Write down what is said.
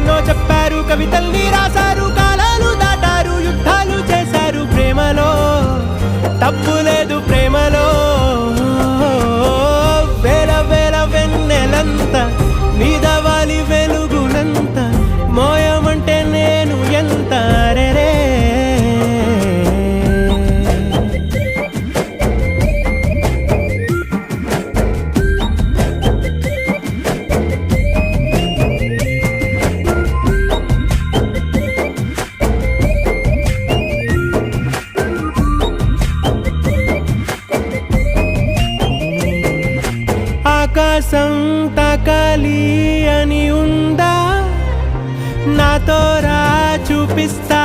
ఎన్నో చెప్పారు, కవితల్ని రాశారు, కాలాలు దాటారు, యుద్ధాలు చేశారు. ప్రేమలో తప్పు లేదు, ప్రేమలో వేల వేల వెన్నెలంత మీద వాలి వెలుగునంత మోయమంటే నేను ఎంత రే. ఆకాశం తాకాలి అని ఉందా, నాతో రా చూపిస్తా